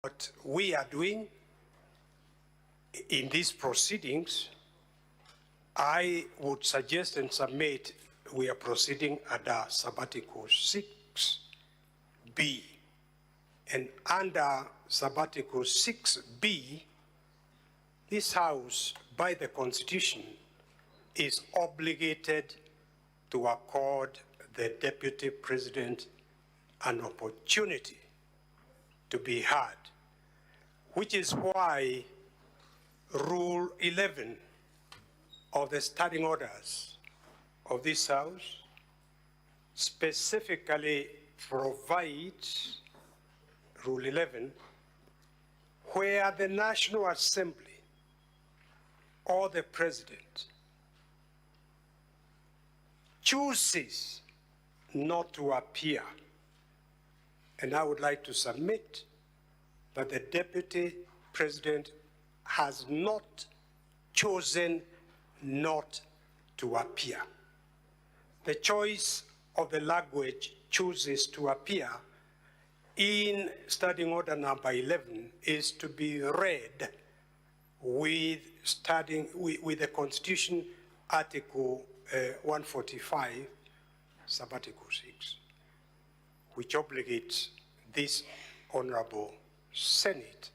What we are doing in these proceedings, I would suggest and submit we are proceeding under sabbatical 6B. And under sabbatical 6B, this House, by the Constitution, is obligated to accord the Deputy President an opportunity to be heard, which is why Rule 11 of the standing orders of this House specifically provides, Rule 11, where the National Assembly or the President chooses not to appear. And I would like to submit that the Deputy President has not chosen not to appear. The choice of the language chooses to appear in Standing Order number 11 is to be read with the Constitution Article 145, Sabbatical 6, which obligates this Honorable Senate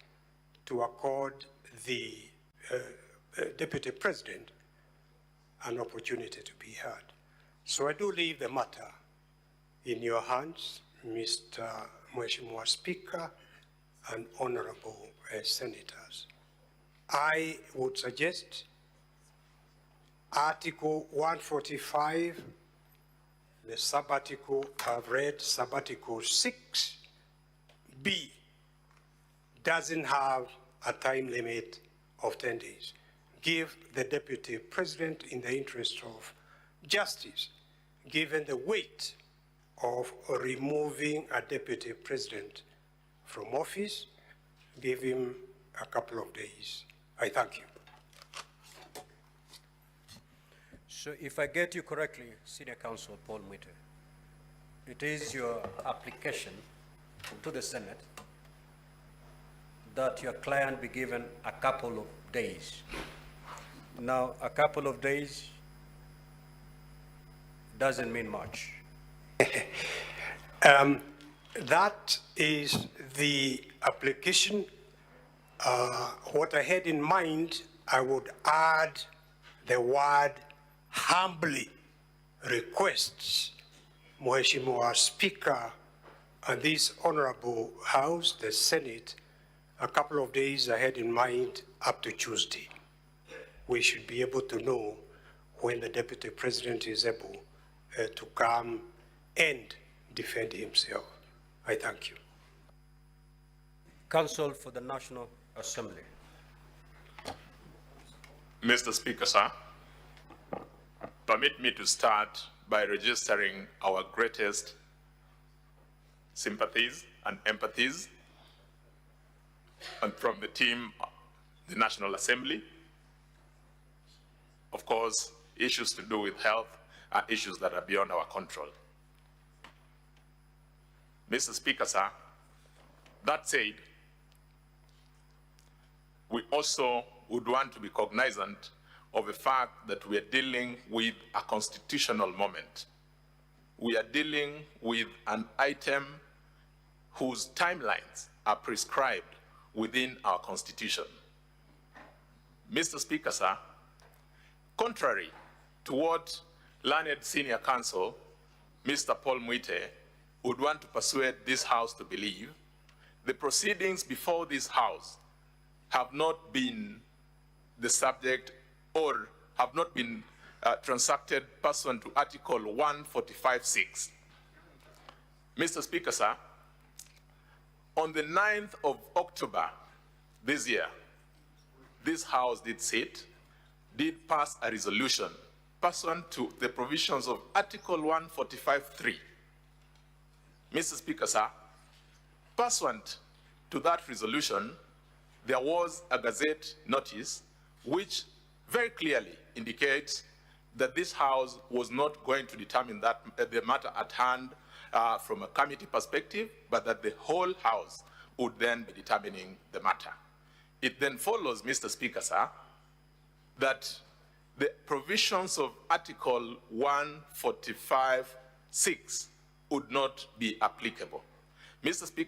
to accord the Deputy President an opportunity to be heard. So I do leave the matter in your hands, Mr. Mheshimiwa Speaker and Honorable Senators. I would suggest Article 145, the sabbatical, I've read sabbatical 6B, doesn't have a time limit of 10 days. Give the Deputy President, in the interest of justice, given the weight of removing a Deputy President from office, give him a couple of days. I thank you. So if I get you correctly, Senior Counsel Pul Muite, it is your application to the Senate that your client be given a couple of days. Now, a couple of days doesn't mean much. That is the application. What I had in mind, I would add the word humbly requests Mheshimiwa Speaker and this Honorable House, the Senate, a couple of days I had in mind up to Tuesday. We should be able to know when the Deputy President is able to come and defend himself. I thank you. Counsel for the National Assembly. Mr. Speaker, sir, permit me to start by registering our greatest sympathies and empathies and from the team, the National Assembly. Of course, issues to do with health are issues that are beyond our control. Mr. Speaker, sir, that said, we also would want to be cognizant of the fact that we are dealing with a constitutional moment. We are dealing with an item whose timelines are prescribed within our Constitution. Mr. Speaker, sir, contrary to what learned Senior Counsel, Mr. Pul Muite, would want to persuade this House to believe, the proceedings before this House have not been the subject or have not been transacted pursuant to Article 145(6). Mr. Speaker, sir, on the 9th of October this year, this House did sit, did pass a resolution pursuant to the provisions of Article 145(3). Mr. Speaker, sir, pursuant to that resolution, there was a Gazette notice which very clearly indicates that this House was not going to determine that the matter at hand from a committee perspective, but that the whole House would then be determining the matter. It then follows, Mr. Speaker, sir, that the provisions of Article 145(6) would not be applicable. Mr. Speaker,